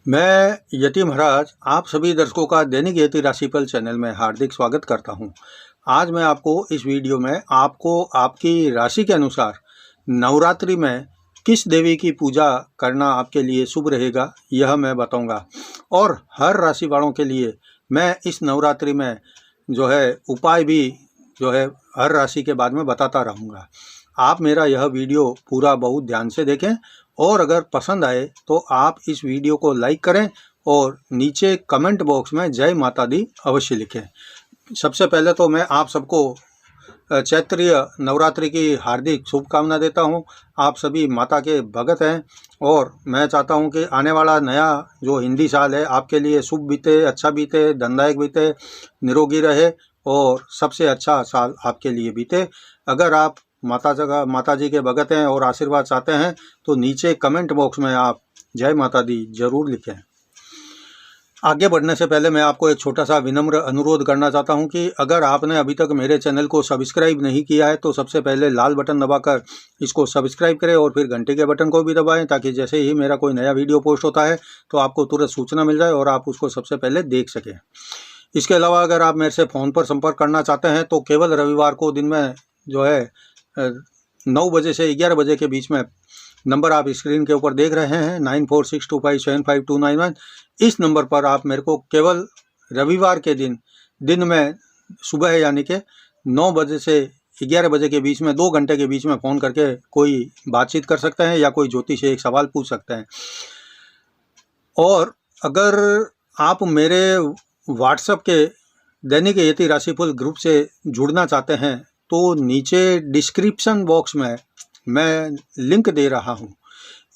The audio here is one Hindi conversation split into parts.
मैं यति महाराज आप सभी दर्शकों का दैनिक यति राशिफल चैनल में हार्दिक स्वागत करता हूं। आज मैं आपको इस वीडियो में आपको आपकी राशि के अनुसार नवरात्रि में किस देवी की पूजा करना आपके लिए शुभ रहेगा यह मैं बताऊंगा। और हर राशि वालों के लिए मैं इस नवरात्रि में उपाय भी हर राशि के बाद में बताता रहूँगा। आप मेरा यह वीडियो पूरा बहुत ध्यान से देखें और अगर पसंद आए तो आप इस वीडियो को लाइक करें और नीचे कमेंट बॉक्स में जय माता दी अवश्य लिखें। सबसे पहले तो मैं आप सबको चैत्रीय नवरात्रि की हार्दिक शुभकामना देता हूं। आप सभी माता के भगत हैं और मैं चाहता हूं कि आने वाला नया जो हिंदी साल है आपके लिए शुभ बीते, अच्छा बीते, धनदायक बीते, निरोगी रहे और सबसे अच्छा साल आपके लिए बीते। अगर आप माता जी के भगत हैं और आशीर्वाद चाहते हैं तो नीचे कमेंट बॉक्स में आप जय माता दी जरूर लिखें। आगे बढ़ने से पहले मैं आपको एक छोटा सा विनम्र अनुरोध करना चाहता हूं कि अगर आपने अभी तक मेरे चैनल को सब्सक्राइब नहीं किया है तो सबसे पहले लाल बटन दबाकर इसको सब्सक्राइब करें और फिर घंटे के बटन को भी दबाएं, ताकि जैसे ही मेरा कोई नया वीडियो पोस्ट होता है तो आपको तुरंत सूचना मिल जाए और आप उसको सबसे पहले देख सकें। इसके अलावा अगर आप मेरे से फ़ोन पर संपर्क करना चाहते हैं तो केवल रविवार को दिन में 9 बजे से 11 बजे के बीच में नंबर आप स्क्रीन के ऊपर देख रहे हैं 9462575291। इस नंबर पर आप मेरे को केवल रविवार के दिन में सुबह यानी कि 9 बजे से 11 बजे के बीच में 2 घंटे के बीच में फ़ोन करके कोई बातचीत कर सकते हैं या कोई ज्योतिष से एक सवाल पूछ सकते हैं। और अगर आप मेरे व्हाट्सएप के दैनिक यति राशिफल ग्रुप से जुड़ना चाहते हैं तो नीचे डिस्क्रिप्शन बॉक्स में मैं लिंक दे रहा हूं।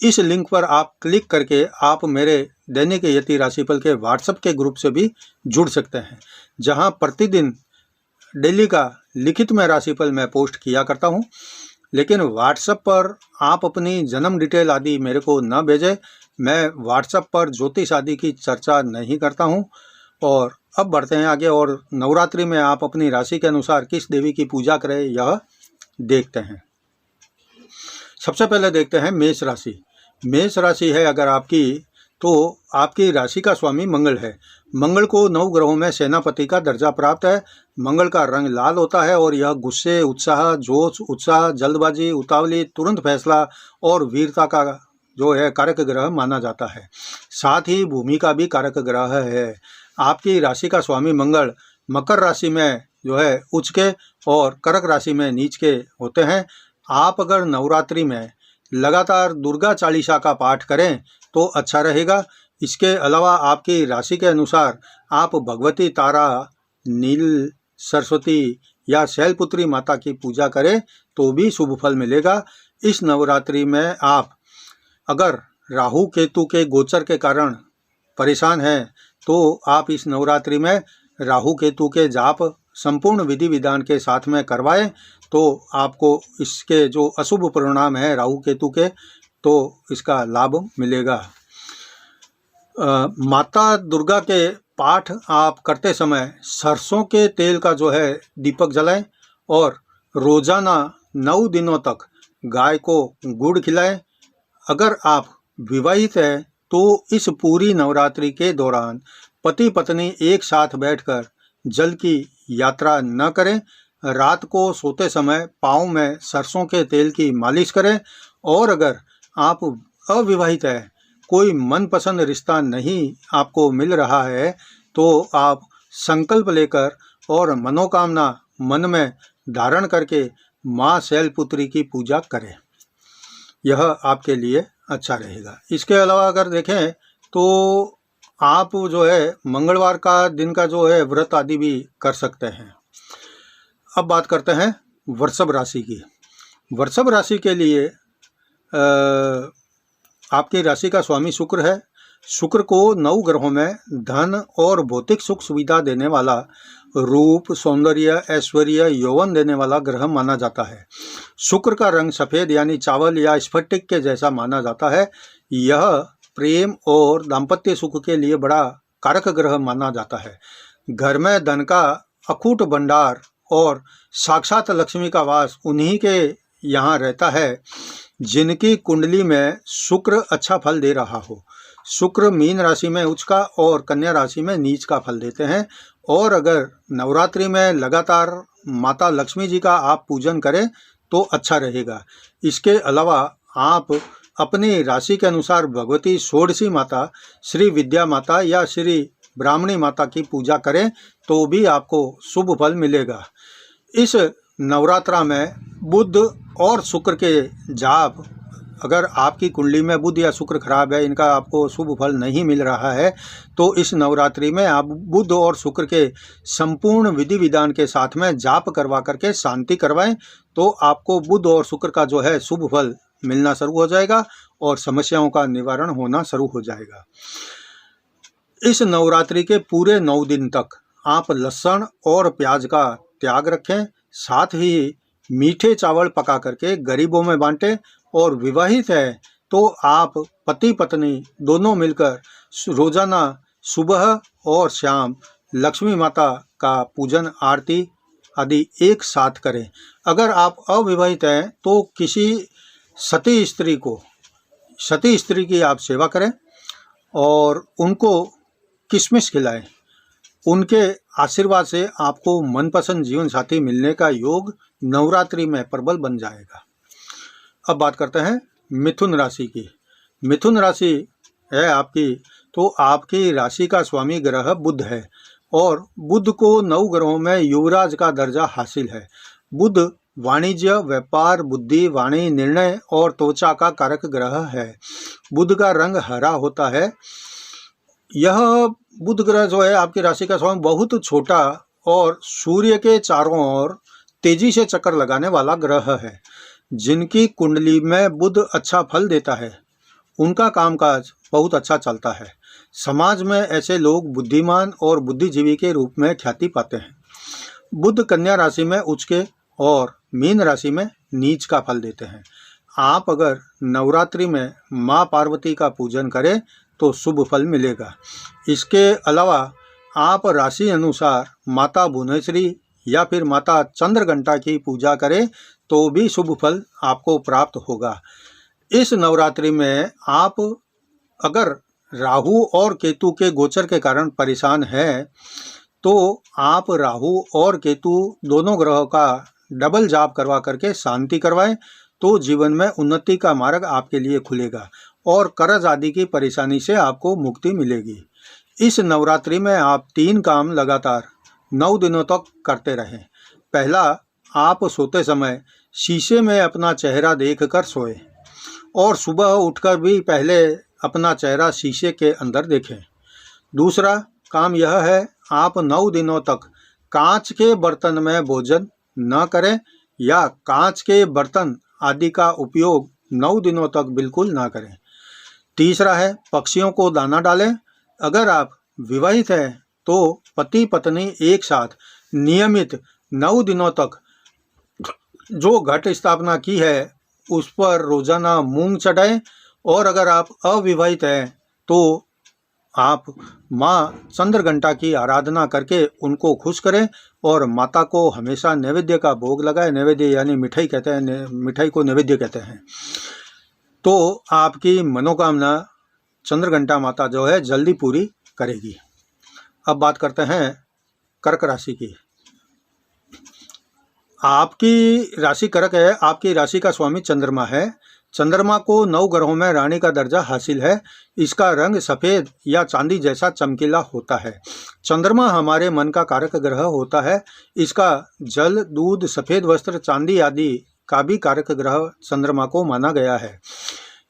इस लिंक पर आप क्लिक करके आप मेरे दैनिक यति राशिफल के व्हाट्सएप के ग्रुप से भी जुड़ सकते हैं, जहां प्रतिदिन डेली का लिखित में राशिफल मैं पोस्ट किया करता हूं। लेकिन व्हाट्सएप पर आप अपनी जन्म डिटेल आदि मेरे को न भेजें। मैं व्हाट्सएप पर ज्योतिष आदि की चर्चा नहीं करता हूं। और अब बढ़ते हैं आगे और नवरात्रि में आप अपनी राशि के अनुसार किस देवी की पूजा करें यह देखते हैं। सबसे पहले देखते हैं मेष राशि। मेष राशि है अगर आपकी, तो आपकी राशि का स्वामी मंगल है। मंगल को 9 ग्रहों में सेनापति का दर्जा प्राप्त है। मंगल का रंग लाल होता है और यह गुस्से, उत्साह, जोश, उत्साह, जल्दबाजी, उतावली, तुरंत फैसला और वीरता का कारक ग्रह माना जाता है। साथ ही भूमि का भी कारक ग्रह है। आपकी राशि का स्वामी मंगल मकर राशि में उच्च के और कर्क राशि में नीच के होते हैं। आप अगर नवरात्रि में लगातार दुर्गा चालीसा का पाठ करें तो अच्छा रहेगा। इसके अलावा आपकी राशि के अनुसार आप भगवती तारा, नील, सरस्वती या शैलपुत्री माता की पूजा करें तो भी शुभ फल मिलेगा। इस नवरात्रि में आप अगर राहु केतु के गोचर के कारण परेशान हैं तो आप इस नवरात्रि में राहु केतु के जाप संपूर्ण विधि विधान के साथ में करवाएं तो आपको इसके जो अशुभ परिणाम है राहु केतु के, तो इसका लाभ मिलेगा। माता दुर्गा के पाठ आप करते समय सरसों के तेल का दीपक जलाएं और रोजाना 9 दिनों तक गाय को गुड़ खिलाएं। अगर आप विवाहित हैं तो इस पूरी नवरात्रि के दौरान पति पत्नी एक साथ बैठकर जल की यात्रा न करें। रात को सोते समय पाँव में सरसों के तेल की मालिश करें। और अगर आप अविवाहित हैं, कोई मनपसंद रिश्ता नहीं आपको मिल रहा है, तो आप संकल्प लेकर और मनोकामना मन में धारण करके माँ शैलपुत्री की पूजा करें। यह आपके लिए अच्छा रहेगा। इसके अलावा अगर देखें तो आप मंगलवार का दिन का व्रत आदि भी कर सकते हैं। अब बात करते हैं वृषभ राशि की। वृषभ राशि के लिए आपकी राशि का स्वामी शुक्र है। शुक्र को 9 ग्रहों में धन और भौतिक सुख सुविधा देने वाला, रूप, सौंदर्य, ऐश्वर्य, यौवन देने वाला ग्रह माना जाता है। शुक्र का रंग सफ़ेद यानी चावल या स्फटिक के जैसा माना जाता है। यह प्रेम और दाम्पत्य सुख के लिए बड़ा कारक ग्रह माना जाता है। घर में धन का अकूट भंडार और साक्षात लक्ष्मी का वास उन्हीं के यहाँ रहता है जिनकी कुंडली में शुक्र अच्छा फल दे रहा हो। शुक्र मीन राशि में उच्च का और कन्या राशि में नीच का फल देते हैं। और अगर नवरात्रि में लगातार माता लक्ष्मी जी का आप पूजन करें तो अच्छा रहेगा। इसके अलावा आप अपनी राशि के अनुसार भगवती षोडशी माता, श्री विद्या माता या श्री ब्राह्मणी माता की पूजा करें तो भी आपको शुभ फल मिलेगा। इस नवरात्रा में बुध और शुक्र के जाप, अगर आपकी कुंडली में बुध या शुक्र खराब है, इनका आपको शुभ फल नहीं मिल रहा है, तो इस नवरात्रि में आप बुध और शुक्र के संपूर्ण विधि विधान के साथ में जाप करवा करके शांति करवाएं तो आपको बुध और शुक्र का जो है शुभ फल मिलना शुरू हो जाएगा और समस्याओं का निवारण होना शुरू हो जाएगा। इस नवरात्रि के पूरे 9 दिन तक आप लहसुन और प्याज का त्याग रखें, साथ ही मीठे चावल पका करके गरीबों में बांटें। और विवाहित है तो आप पति पत्नी दोनों मिलकर रोजाना सुबह और शाम लक्ष्मी माता का पूजन आरती आदि एक साथ करें। अगर आप अविवाहित हैं तो किसी सती स्त्री की आप सेवा करें और उनको किशमिश खिलाएं। उनके आशीर्वाद से आपको मनपसंद जीवन साथी मिलने का योग नवरात्रि में प्रबल बन जाएगा। अब बात करते हैं मिथुन राशि की। मिथुन राशि है आपकी, तो आपकी राशि का स्वामी ग्रह बुध है और बुध को 9 ग्रहों में युवराज का दर्जा हासिल है। बुध वाणिज्य, व्यापार, बुद्धि, वाणी, निर्णय और त्वचा का कारक ग्रह है। बुध का रंग हरा होता है। यह बुध ग्रह जो है आपकी राशि का स्वामी बहुत छोटा और सूर्य के चारों ओर तेजी से चक्कर लगाने वाला ग्रह है। जिनकी कुंडली में बुध अच्छा फल देता है उनका कामकाज बहुत अच्छा चलता है। समाज में ऐसे लोग बुद्धिमान और बुद्धिजीवी के रूप में ख्याति पाते हैं। बुध कन्या राशि में उच्च के और मीन राशि में नीच का फल देते हैं। आप अगर नवरात्रि में माँ पार्वती का पूजन करें तो शुभ फल मिलेगा। इसके अलावा आप राशि अनुसार माता भुवनेश्वरी या फिर माता चंद्रघंटा की पूजा करें तो भी शुभ फल आपको प्राप्त होगा। इस नवरात्रि में आप अगर राहु और केतु के गोचर के कारण परेशान हैं तो आप राहु और केतु दोनों ग्रहों का डबल जाप करवा करके शांति करवाएं तो जीवन में उन्नति का मार्ग आपके लिए खुलेगा और कर्ज आदि की परेशानी से आपको मुक्ति मिलेगी। इस नवरात्रि में आप 3 काम लगातार 9 दिनों तक करते रहें। पहला, आप सोते समय शीशे में अपना चेहरा देखकर सोएं और सुबह उठकर भी पहले अपना चेहरा शीशे के अंदर देखें। दूसरा काम यह है, आप 9 दिनों तक कांच के बर्तन में भोजन न करें या कांच के बर्तन आदि का उपयोग 9 दिनों तक बिल्कुल ना करें। तीसरा है, पक्षियों को दाना डालें। अगर आप विवाहित हैं तो पति पत्नी एक साथ नियमित 9 दिनों तक जो घट स्थापना की है उस पर रोजाना मूंग चढ़ाएं। और अगर आप अविवाहित हैं तो आप माँ चंद्रघंटा की आराधना करके उनको खुश करें और माता को हमेशा नैवेद्य का भोग लगाएं। नैवेद्य यानी मिठाई कहते हैं, मिठाई को नैवेद्य कहते हैं। तो आपकी मनोकामना चंद्रघंटा माता जो है जल्दी पूरी करेगी। अब बात करते हैं कर्क राशि की। आपकी राशि कर्क है, आपकी राशि का स्वामी चंद्रमा है। चंद्रमा को 9 ग्रहों में रानी का दर्जा हासिल है। इसका रंग सफ़ेद या चांदी जैसा चमकीला होता है। चंद्रमा हमारे मन का कारक ग्रह होता है। इसका जल, दूध, सफ़ेद वस्त्र, चांदी आदि का भी कारक ग्रह चंद्रमा को माना गया है।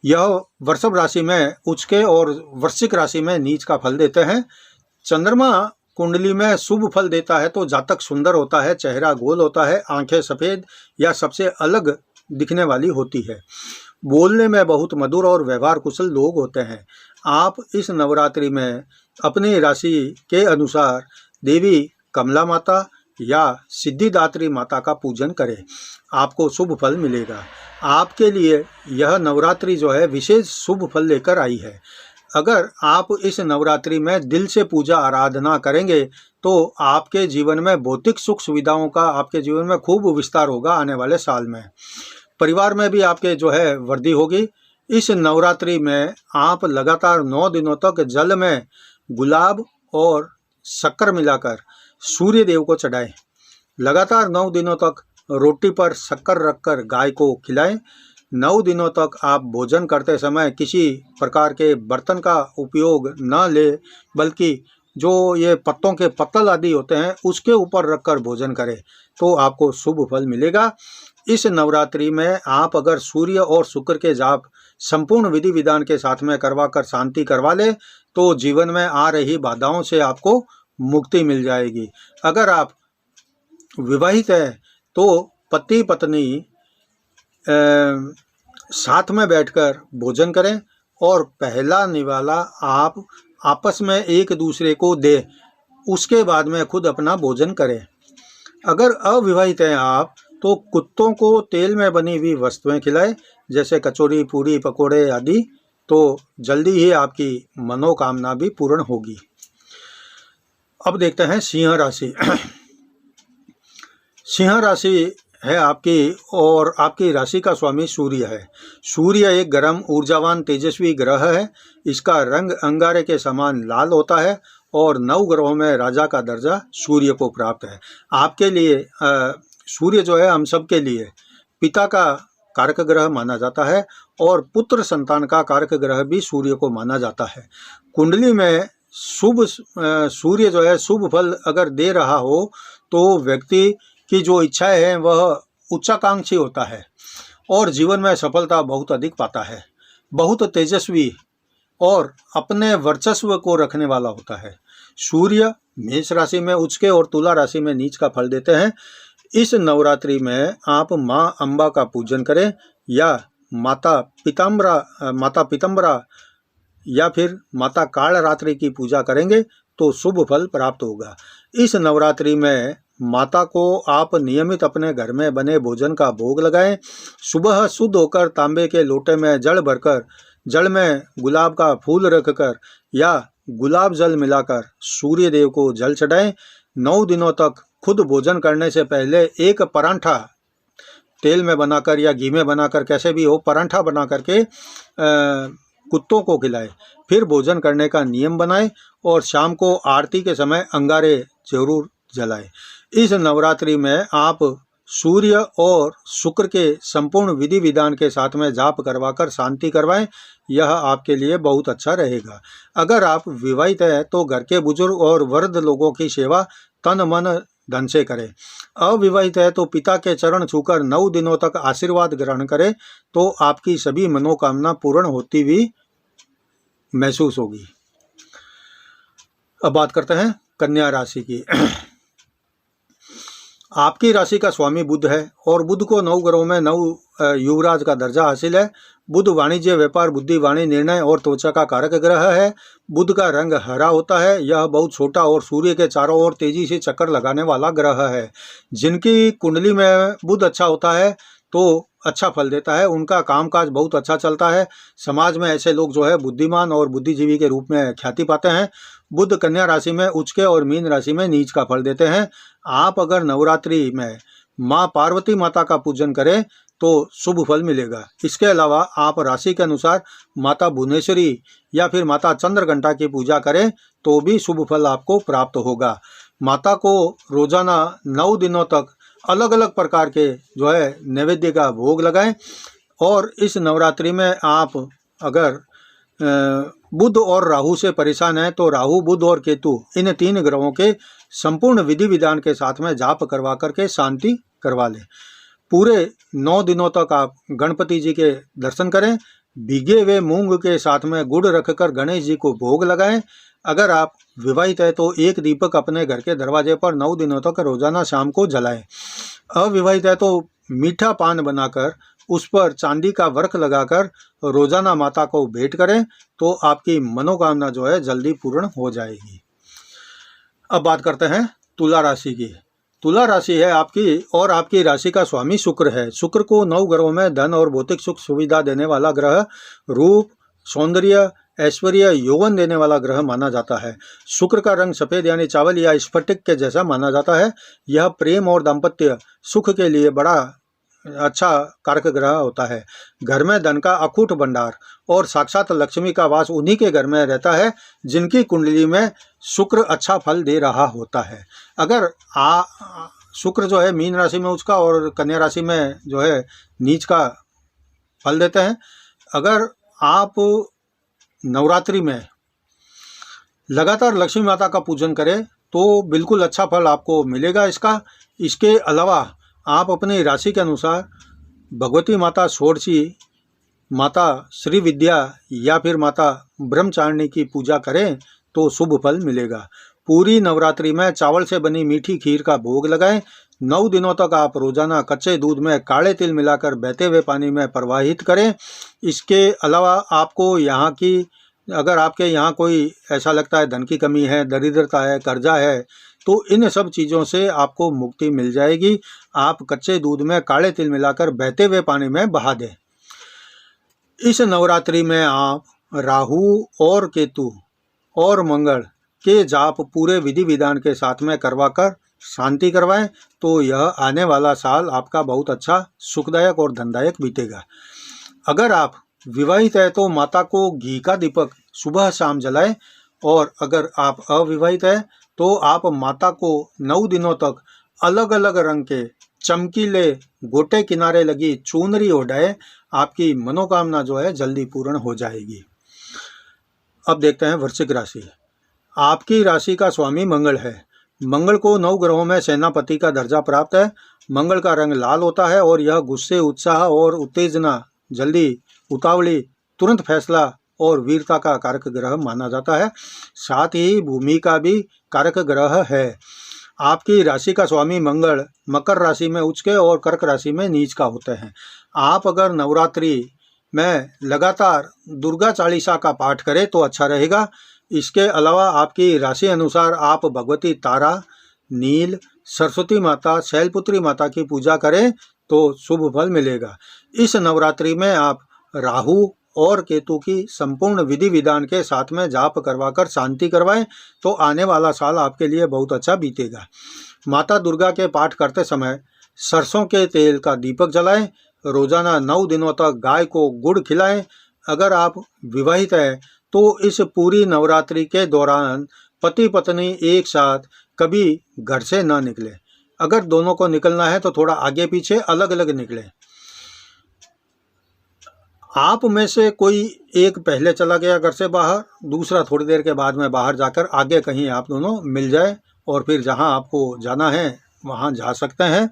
यह वृषभ राशि में उच्च के और वृश्चिक राशि में नीच का फल देते हैं। चंद्रमा कुंडली में शुभ फल देता है तो जातक सुंदर होता है, चेहरा गोल होता है, आंखें सफ़ेद या सबसे अलग दिखने वाली होती है, बोलने में बहुत मधुर और व्यवहार कुशल लोग होते हैं। आप इस नवरात्रि में अपनी राशि के अनुसार देवी कमला माता या सिद्धिदात्री माता का पूजन करें, आपको शुभ फल मिलेगा। आपके लिए यह नवरात्रि जो है विशेष शुभ फल लेकर आई है। अगर आप इस नवरात्रि में दिल से पूजा आराधना करेंगे तो आपके जीवन में भौतिक सुख सुविधाओं का आपके जीवन में खूब विस्तार होगा। आने वाले साल में परिवार में भी आपके जो है वृद्धि होगी। इस नवरात्रि में आप लगातार 9 दिनों तक जल में गुलाब और शक्कर मिलाकर सूर्य देव को चढ़ाएं। लगातार 9 दिनों तक रोटी पर शक्कर रखकर गाय को खिलाएं। 9 दिनों तक आप भोजन करते समय किसी प्रकार के बर्तन का उपयोग न लें, बल्कि जो ये पत्तों के पत्तल आदि होते हैं उसके ऊपर रखकर भोजन करें, तो आपको शुभ फल मिलेगा। इस नवरात्रि में आप अगर सूर्य और शुक्र के जाप संपूर्ण विधि विधान के साथ में करवा कर शांति करवा ले, तो जीवन में आ रही बाधाओं से आपको मुक्ति मिल जाएगी। अगर आप विवाहित है तो पति पत्नी साथ में बैठकर भोजन करें और पहला निवाला आप आपस में एक दूसरे को दें, उसके बाद में खुद अपना भोजन करें। अगर अविवाहित हैं आप तो कुत्तों को तेल में बनी हुई वस्तुएं खिलाएं, जैसे कचौरी, पूरी, पकोड़े आदि, तो जल्दी ही आपकी मनोकामना भी पूर्ण होगी। अब देखते हैं सिंह राशि। सिंह राशि है आपकी, और आपकी राशि का स्वामी सूर्य है। सूर्य एक गर्म, ऊर्जावान, तेजस्वी ग्रह है। इसका रंग अंगारे के समान लाल होता है और 9 ग्रहों में राजा का दर्जा सूर्य को प्राप्त है। आपके लिए सूर्य जो है हम सब के लिए पिता का कारक ग्रह माना जाता है और पुत्र संतान का कारक ग्रह भी सूर्य को माना जाता है। कुंडली में सूर्य जो है शुभ फल अगर दे रहा हो तो व्यक्ति की जो इच्छाएं हैं वह उच्चाकांक्षी होता है और जीवन में सफलता बहुत अधिक पाता है। बहुत तेजस्वी और अपने वर्चस्व को रखने वाला होता है। सूर्य मेष राशि में उच्च के और तुला राशि में नीच का फल देते हैं। इस नवरात्रि में आप माँ अम्बा का पूजन करें या माता पितंबरा या फिर माता काल रात्रि की पूजा करेंगे तो शुभ फल प्राप्त होगा। इस नवरात्रि में माता को आप नियमित अपने घर में बने भोजन का भोग लगाएं। सुबह शुद्ध होकर तांबे के लोटे में जल भरकर जल में गुलाब का फूल रखकर या गुलाब जल मिलाकर सूर्य देव को जल चढ़ाएं। 9 दिनों तक खुद भोजन करने से पहले एक परांठा तेल में बनाकर या घी में बनाकर, कैसे भी हो, परांठा बना करके कुत्तों को खिलाएं। फिर भोजन करने का नियम बनाएं और शाम को आरती के समय अंगारे जरूर जलाएं। इस नवरात्रि में आप सूर्य और शुक्र के संपूर्ण विधि विधान के साथ में जाप करवाकर शांति करवाएं। यह आपके लिए बहुत अच्छा रहेगा। अगर आप विवाहित हैं तो घर के बुजुर्ग और वृद्ध लोगों की सेवा तन मन धन से करें। अविवाहित है तो पिता के चरण छूकर 9 दिनों तक आशीर्वाद ग्रहण करें, तो आपकी सभी मनोकामना पूर्ण होती हुई महसूस होगी। अब बात करते हैं कन्या राशि की। आपकी राशि का स्वामी बुध है और बुध को 9 ग्रहों में 9 युवराज का दर्जा हासिल है। बुध वाणिज्य, व्यापार, बुद्धि, वाणी, निर्णय और त्वचा का कारक ग्रह है। बुध का रंग हरा होता है। यह बहुत छोटा और सूर्य के चारों ओर तेजी से चक्कर लगाने वाला ग्रह है। जिनकी कुंडली में बुध अच्छा होता है तो अच्छा फल देता है, उनका कामकाज बहुत अच्छा चलता है। समाज में ऐसे लोग जो है बुद्धिमान और बुद्धिजीवी के रूप में ख्याति पाते हैं। बुध कन्या राशि में उच्च के और मीन राशि में नीच का फल देते हैं। आप अगर नवरात्रि में माँ पार्वती माता का पूजन करें तो शुभ फल मिलेगा। इसके अलावा आप राशि के अनुसार माता भुवनेश्वरी या फिर माता चंद्रघंटा की पूजा करें तो भी शुभ फल आपको प्राप्त होगा। माता को रोजाना 9 दिनों तक अलग अलग प्रकार के जो है नैवेद्य का भोग लगाएं। और इस नवरात्रि में आप अगर बुध और राहु से परेशान हैं तो राहु, बुध और केतु, इन 3 ग्रहों के संपूर्ण विधि विधान के साथ में जाप करवा करके शांति करवा लें। पूरे 9 दिनों तक आप गणपति जी के दर्शन करें। भीगे हुए मूंग के साथ में गुड़ रखकर गणेश जी को भोग लगाएं। अगर आप विवाहित है तो एक दीपक अपने घर के दरवाजे पर 9 दिनों तक रोजाना शाम को जलाएं। अविवाहित है तो मीठा पान बनाकर उस पर चांदी का वर्क लगाकर रोजाना माता को भेंट करें तो आपकी मनोकामना जो है जल्दी पूर्ण हो जाएगी। अब बात करते हैं तुला राशि की। तुला राशि है आपकी और आपकी राशि का स्वामी शुक्र है। शुक्र को 9 ग्रहों में धन और भौतिक सुख सुविधा देने वाला ग्रह, रूप, सौंदर्य, ऐश्वर्य, यौवन देने वाला ग्रह माना जाता है। शुक्र का रंग सफेद यानी चावल या स्फटिक के जैसा माना जाता है। यह प्रेम और दाम्पत्य सुख के लिए बड़ा अच्छा कारक ग्रह होता है। घर में धन का अकूट भंडार और साक्षात लक्ष्मी का वास उन्हीं के घर में रहता है जिनकी कुंडली में शुक्र अच्छा फल दे रहा होता है। अगर शुक्र जो है मीन राशि में उसका और कन्या राशि में जो है नीच का फल देते हैं। अगर आप नवरात्रि में लगातार लक्ष्मी माता का पूजन करें तो बिल्कुल अच्छा फल आपको मिलेगा इसके अलावा आप अपनी राशि के अनुसार भगवती माता षोडशी, माता श्री विद्या या फिर माता ब्रह्मचारिणी की पूजा करें तो शुभ फल मिलेगा। पूरी नवरात्रि में चावल से बनी मीठी खीर का भोग लगाएं। 9 दिनों तक आप रोजाना कच्चे दूध में काले तिल मिलाकर बहते हुए पानी में प्रवाहित करें। इसके अलावा आपको यहाँ की अगर आपके यहाँ कोई ऐसा लगता है धन की कमी है, दरिद्रता है, कर्जा है, तो इन सब चीज़ों से आपको मुक्ति मिल जाएगी। आप कच्चे दूध में काले तिल मिलाकर बहते हुए पानी में बहा दें। इस नवरात्रि में आप राहु और केतु और मंगल के जाप पूरे विधि विधान के साथ में करवाकर शांति करवाएं तो यह आने वाला साल आपका बहुत अच्छा सुखदायक और धनदायक बीतेगा। अगर आप विवाहित है तो माता को घी का दीपक सुबह शाम जलाएं और अगर आप अविवाहित है तो आप माता को 9 दिनों तक अलग अलग रंग के चमकीले गोटे किनारे लगी चुनरी ओढ़ाएं। आपकी मनोकामना जो है जल्दी पूर्ण हो जाएगी। अब देखते हैं वृश्चिक राशि। आपकी राशि का स्वामी मंगल है। मंगल को 9 ग्रहों में सेनापति का दर्जा प्राप्त है। मंगल का रंग लाल होता है और यह गुस्से, उत्साह और उत्तेजना, जल्दी, उतावली, तुरंत फैसला और वीरता का कारक ग्रह माना जाता है। साथ ही भूमि का भी कारक ग्रह है। आपकी राशि का स्वामी मंगल मकर राशि में उच्च के और कर्क राशि में नीच का होते हैं। आप अगर नवरात्रि में लगातार दुर्गा चालीसा का पाठ करें तो अच्छा रहेगा। इसके अलावा आपकी राशि अनुसार आप भगवती तारा, नील, सरस्वती माता, शैलपुत्री माता की पूजा करें तो शुभ फल मिलेगा। इस नवरात्रि में आप राहु और केतु की संपूर्ण विधि विधान के साथ में जाप करवाकर शांति करवाएं तो आने वाला साल आपके लिए बहुत अच्छा बीतेगा। माता दुर्गा के पाठ करते समय सरसों के तेल का दीपक जलाएं। रोजाना 9 दिनों तक गाय को गुड़ खिलाएं। अगर आप विवाहित हैं तो इस पूरी नवरात्रि के दौरान पति पत्नी एक साथ कभी घर से ना निकले। अगर दोनों को निकलना है तो थोड़ा आगे पीछे अलग अलग निकले। आप में से कोई एक पहले चला गया घर से बाहर, दूसरा थोड़ी देर के बाद में बाहर जाकर आगे कहीं आप दोनों मिल जाए और फिर जहां आपको जाना है वहां जा सकते हैं।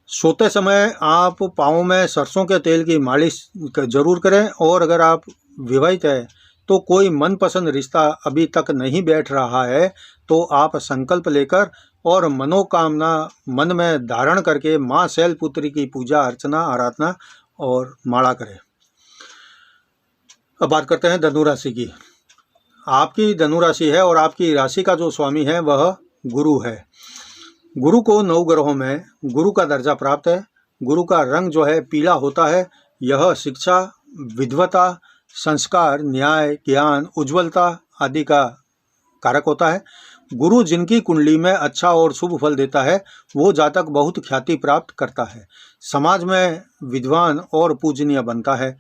सोते समय आप पाँव में सरसों के तेल की मालिश जरूर करें। और अगर आप विवाहित है तो कोई मनपसंद रिश्ता अभी तक नहीं बैठ रहा है तो आप संकल्प लेकर और मनोकामना मन में धारण करके माँ शैलपुत्री की पूजा अर्चना आराधना और माला करें। अब बात करते हैं धनु राशि की। आपकी धनु राशि है और आपकी राशि का जो स्वामी है वह गुरु है। गुरु को 9 ग्रहों में गुरु का दर्जा प्राप्त है। गुरु का रंग जो है पीला होता है। यह शिक्षा, विद्वता, संस्कार, न्याय, ज्ञान, उज्ज्वलता आदि का कारक होता है। गुरु जिनकी कुंडली में अच्छा और शुभ फल देता है वो जातक बहुत ख्याति प्राप्त करता है, समाज में विद्वान और पूजनीय बनता है।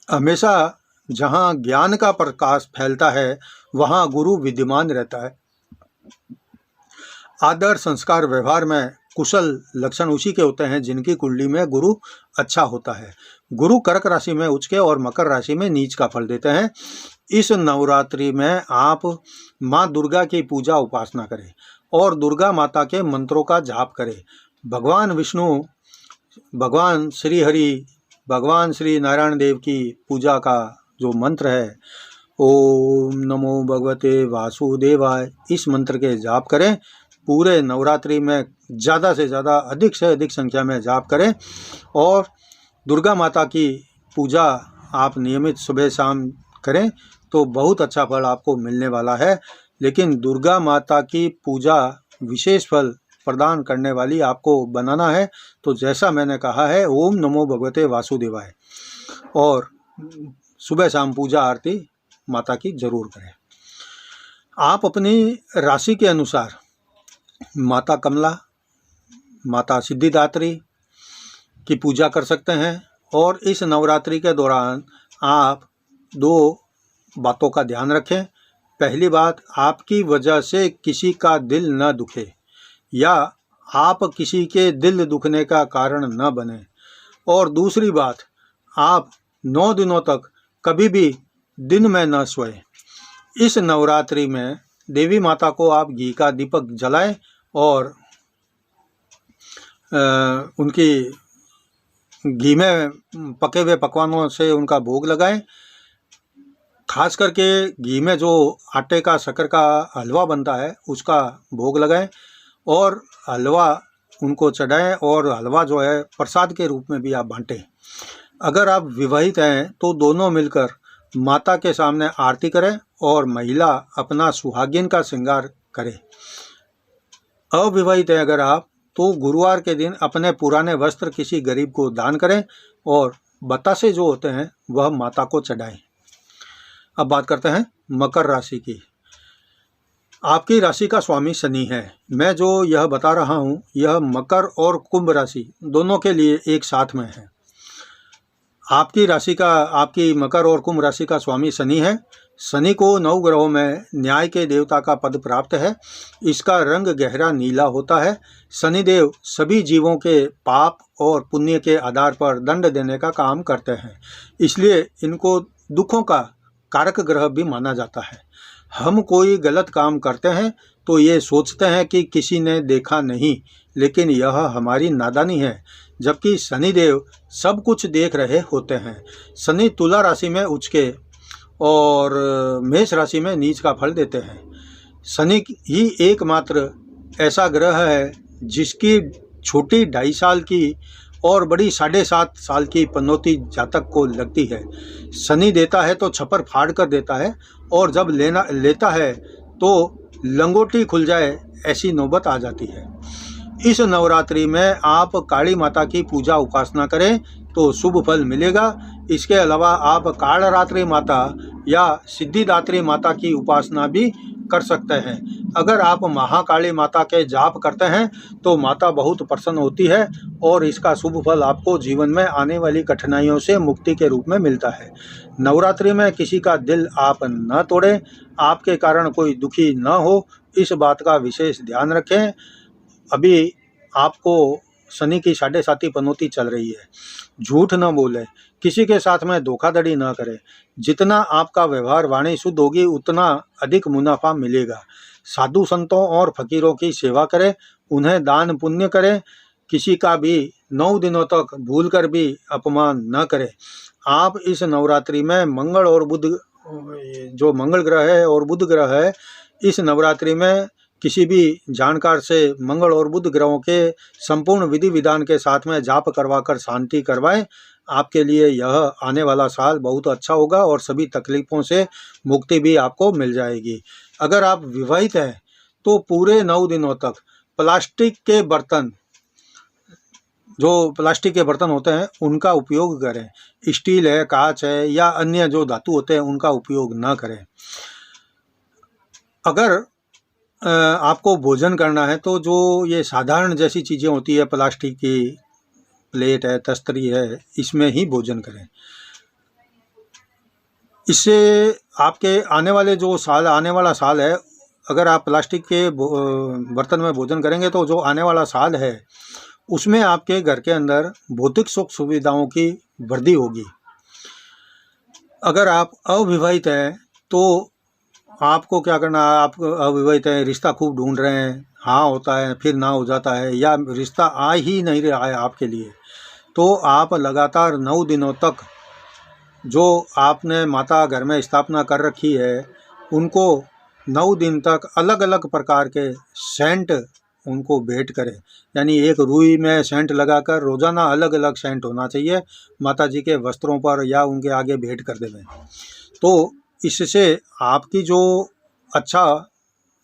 हमेशा जहाँ ज्ञान का प्रकाश फैलता है वहाँ गुरु विद्यमान रहता है। आदर, संस्कार, व्यवहार में कुशल लक्षण उसी के होते हैं जिनकी कुंडली में गुरु अच्छा होता है। गुरु कर्क राशि में उच्च के और मकर राशि में नीच का फल देते हैं। इस नवरात्रि में आप माँ दुर्गा की पूजा उपासना करें और दुर्गा माता के मंत्रों का जाप करें। भगवान विष्णु, भगवान श्री हरि, भगवान श्री नारायण देव की पूजा का जो मंत्र है ओम नमो भगवते वासुदेवाय, इस मंत्र के जाप करें। पूरे नवरात्रि में ज़्यादा से ज़्यादा अधिक से अधिक संख्या में जाप करें और दुर्गा माता की पूजा आप नियमित सुबह शाम करें तो बहुत अच्छा फल आपको मिलने वाला है। लेकिन दुर्गा माता की पूजा विशेष फल प्रदान करने वाली आपको बनाना है तो जैसा मैंने कहा है ओम नमो भगवते वासुदेवाय और सुबह शाम पूजा आरती माता की जरूर करें। आप अपनी राशि के अनुसार माता कमला, माता सिद्धिदात्री, की पूजा कर सकते हैं। और इस नवरात्रि के दौरान आप 2 बातों का ध्यान रखें। पहली बात, आपकी वजह से किसी का दिल न दुखे या आप किसी के दिल दुखने का कारण न बने। और दूसरी बात, आप 9 दिनों तक कभी भी दिन में न सोएं। इस नवरात्रि में देवी माता को आप घी का दीपक जलाएं और उनकी घी में पके हुए पकवानों से उनका भोग लगाएं। खास करके घी में जो आटे का शक्कर का हलवा बनता है उसका भोग लगाएं और हलवा उनको चढ़ाएं और हलवा जो है प्रसाद के रूप में भी आप बांटें। अगर आप विवाहित हैं तो दोनों मिलकर माता के सामने आरती करें और महिला अपना सुहागिन का श्रृंगार करे। अविवाहित है अगर आप, तो गुरुवार के दिन अपने पुराने वस्त्र किसी गरीब को दान करें और बतासे जो होते हैं वह माता को चढ़ाएं। अब बात करते हैं मकर राशि की। आपकी राशि का स्वामी शनि है। मैं जो यह बता रहा हूँ यह मकर और कुंभ राशि दोनों के लिए एक साथ में है। आपकी मकर और कुंभ राशि का स्वामी शनि है। शनि को 9 ग्रहों में न्याय के देवता का पद प्राप्त है। इसका रंग गहरा नीला होता है। शनिदेव सभी जीवों के पाप और पुण्य के आधार पर दंड देने का काम करते हैं, इसलिए इनको दुखों का कारक ग्रह भी माना जाता है। हम कोई गलत काम करते हैं तो ये सोचते हैं कि किसी ने देखा नहीं, लेकिन यह हमारी नादानी है, जबकि शनिदेव सब कुछ देख रहे होते हैं। शनि तुला राशि में उच्च के और मेष राशि में नीच का फल देते हैं। शनि ही एकमात्र ऐसा ग्रह है जिसकी छोटी 2.5 साल की और बड़ी 7.5 साल की पनौती जातक को लगती है। शनि देता है तो छप्पर फाड़ कर देता है और जब लेता है तो लंगोटी खुल जाए ऐसी नौबत आ जाती है। इस नवरात्रि में आप काली माता की पूजा उपासना करें तो शुभ फल मिलेगा। इसके अलावा आप कालरात्रि माता या सिद्धिदात्री माता की उपासना भी कर सकते हैं। अगर आप महाकाली माता के जाप करते हैं तो माता बहुत प्रसन्न होती है और इसका शुभ फल आपको जीवन में आने वाली कठिनाइयों से मुक्ति के रूप में मिलता है। नवरात्रि में किसी का दिल आप न तोड़ें, आपके कारण कोई दुखी न हो, इस बात का विशेष ध्यान रखें। अभी आपको शनि की 7.5 पनौती चल रही है। झूठ न बोलें, किसी के साथ में धोखाधड़ी न करें। जितना आपका व्यवहार वाणी शुद्ध होगी उतना अधिक मुनाफा मिलेगा। साधु संतों और फकीरों की सेवा करें, उन्हें दान पुण्य करें। किसी का भी 9 दिनों तक भूल कर भी अपमान न करें। आप इस नवरात्रि में मंगल और बुध, जो मंगल ग्रह है और बुध ग्रह है, इस नवरात्रि में किसी भी जानकार से मंगल और बुध ग्रहों के संपूर्ण विधि विधान के साथ में जाप करवाकर शांति करवाएं। आपके लिए यह आने वाला साल बहुत अच्छा होगा और सभी तकलीफ़ों से मुक्ति भी आपको मिल जाएगी। अगर आप विवाहित हैं तो पूरे 9 दिनों तक प्लास्टिक के बर्तन, जो प्लास्टिक के बर्तन होते हैं उनका उपयोग करें। स्टील है, कांच है या अन्य जो धातु होते हैं उनका उपयोग न करें। अगर आपको भोजन करना है तो जो ये साधारण जैसी चीज़ें होती है, प्लास्टिक की प्लेट है, तस्तरी है, इसमें ही भोजन करें। इससे आपके आने वाला साल है, अगर आप प्लास्टिक के बर्तन में भोजन करेंगे तो जो आने वाला साल है उसमें आपके घर के अंदर भौतिक सुख सुविधाओं की वृद्धि होगी। अगर आप अविवाहित हैं तो आपको क्या करना है, आप अविवाहित हैं, रिश्ता खूब ढूंढ रहे हैं, हाँ होता है फिर ना हो जाता है या रिश्ता आ ही नहीं रहा है आपके लिए, तो आप लगातार 9 दिनों तक जो आपने माता घर में स्थापना कर रखी है उनको 9 दिन तक अलग अलग प्रकार के सेंट उनको भेंट करें। यानी एक रुई में सेंट लगाकर रोज़ाना अलग अलग सेंट होना चाहिए, माता जी के वस्त्रों पर या उनके आगे भेंट कर देवें। तो इससे आपकी जो अच्छा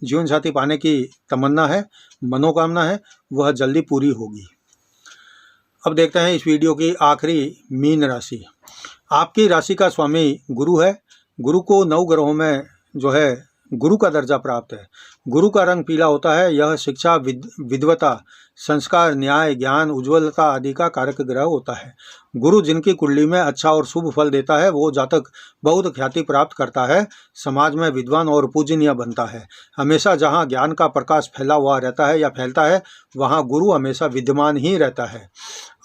जीवन साथी पाने की तमन्ना है, मनोकामना है, वह जल्दी पूरी होगी। अब देखते हैं इस वीडियो की आखिरी मीन राशि। आपकी राशि का स्वामी गुरु है। गुरु को 9 ग्रहों में जो है गुरु का दर्जा प्राप्त है। गुरु का रंग पीला होता है। यह शिक्षा, विद्वता, संस्कार, न्याय, ज्ञान, उज्ज्वलता आदि का कारक ग्रह होता है। गुरु जिनकी कुंडली में अच्छा और शुभ फल देता है वो जातक बहुत ख्याति प्राप्त करता है, समाज में विद्वान और पूजनीय बनता है। हमेशा जहाँ ज्ञान का प्रकाश फैला हुआ रहता है या फैलता है वहाँ गुरु हमेशा विद्यमान ही रहता है।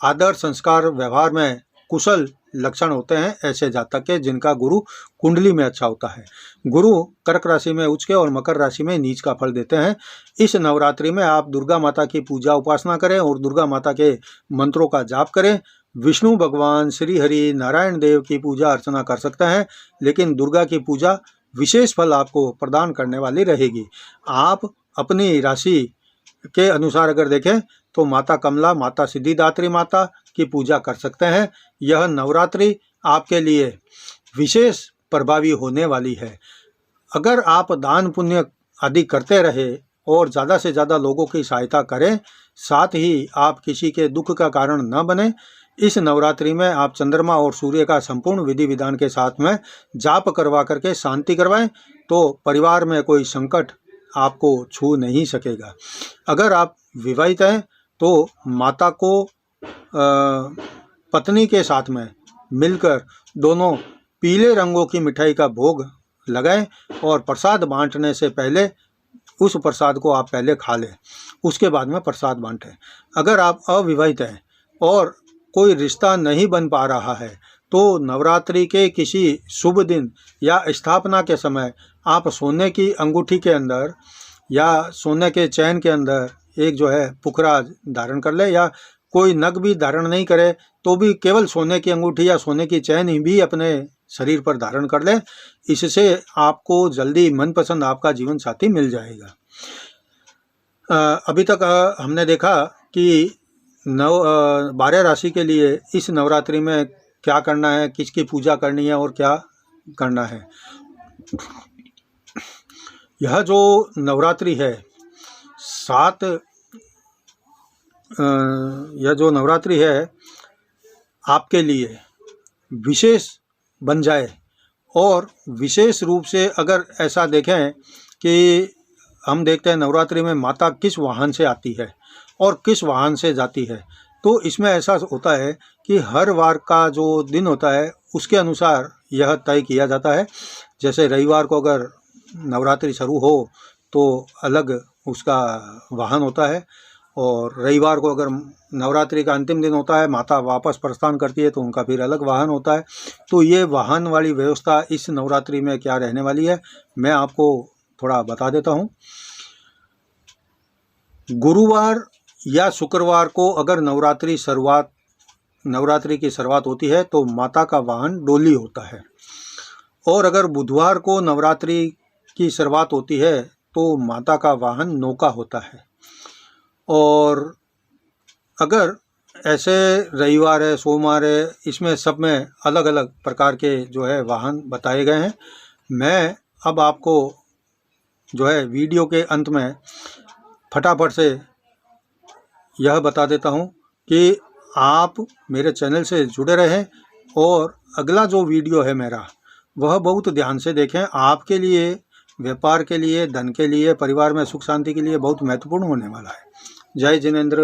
आदर, संस्कार, व्यवहार में कुशल लक्षण होते हैं ऐसे जातक के जिनका गुरु कुंडली में अच्छा होता है। गुरु कर्क राशि में उच्च के और मकर राशि में नीच का फल देते हैं। इस नवरात्रि में आप दुर्गा माता की पूजा उपासना करें और दुर्गा माता के मंत्रों का जाप करें। विष्णु भगवान, श्री हरि, नारायण देव की पूजा अर्चना कर सकते हैं, लेकिन दुर्गा की पूजा विशेष फल आपको प्रदान करने वाली रहेगी। आप अपनी राशि के अनुसार अगर देखें तो माता कमला, माता सिद्धिदात्री माता की पूजा कर सकते हैं। यह नवरात्रि आपके लिए विशेष प्रभावी होने वाली है। अगर आप दान पुण्य आदि करते रहे और ज़्यादा से ज़्यादा लोगों की सहायता करें, साथ ही आप किसी के दुख का कारण न बने, इस नवरात्रि में आप चंद्रमा और सूर्य का संपूर्ण विधि विधान के साथ में जाप करवा करके शांति करवाएं तो परिवार में कोई संकट आपको छू नहीं सकेगा। अगर आप विवाहित हैं तो माता को पत्नी के साथ में मिलकर दोनों पीले रंगों की मिठाई का भोग लगाएं और प्रसाद बांटने से पहले उस प्रसाद को आप पहले खा लें, उसके बाद में प्रसाद बांटें। अगर आप अविवाहित हैं और कोई रिश्ता नहीं बन पा रहा है तो नवरात्रि के किसी शुभ दिन या स्थापना के समय आप सोने की अंगूठी के अंदर या सोने के चैन के अंदर एक जो है पुखरा धारण कर ले, या कोई नग भी धारण नहीं करे तो भी केवल सोने की अंगूठी या सोने की चैन ही भी अपने शरीर पर धारण कर ले। इससे आपको जल्दी मनपसंद आपका जीवन साथी मिल जाएगा। अभी तक हमने देखा कि 12 राशि के लिए इस नवरात्रि में क्या करना है, किसकी पूजा करनी है और क्या करना है। यह जो नवरात्रि है यह जो नवरात्रि है आपके लिए विशेष बन जाए, और विशेष रूप से अगर ऐसा देखें कि हम देखते हैं नवरात्रि में माता किस वाहन से आती है और किस वाहन से जाती है, तो इसमें ऐसा होता है कि हर वार का जो दिन होता है उसके अनुसार यह तय किया जाता है। जैसे रविवार को अगर नवरात्रि शुरू हो तो अलग उसका वाहन होता है, और रविवार को अगर नवरात्रि का अंतिम दिन होता है, माता वापस प्रस्थान करती है तो उनका फिर अलग वाहन होता है। तो ये वाहन वाली व्यवस्था इस नवरात्रि में क्या रहने वाली है मैं आपको थोड़ा बता देता हूँ। गुरुवार या शुक्रवार को अगर नवरात्रि की शुरुआत होती है तो माता का वाहन डोली होता है, और अगर बुधवार को नवरात्रि की शुरुआत होती है तो माता का वाहन नौका होता है। और अगर ऐसे रविवार है, सोमवार है, इसमें सब में अलग अलग प्रकार के जो है वाहन बताए गए हैं। मैं अब आपको जो है वीडियो के अंत में फटाफट से यह बता देता हूं कि आप मेरे चैनल से जुड़े रहें और अगला जो वीडियो है मेरा वह बहुत ध्यान से देखें। आपके लिए, व्यापार के लिए, धन के लिए, परिवार में सुख शांति के लिए बहुत महत्वपूर्ण होने वाला है। जय जिनेंद्र।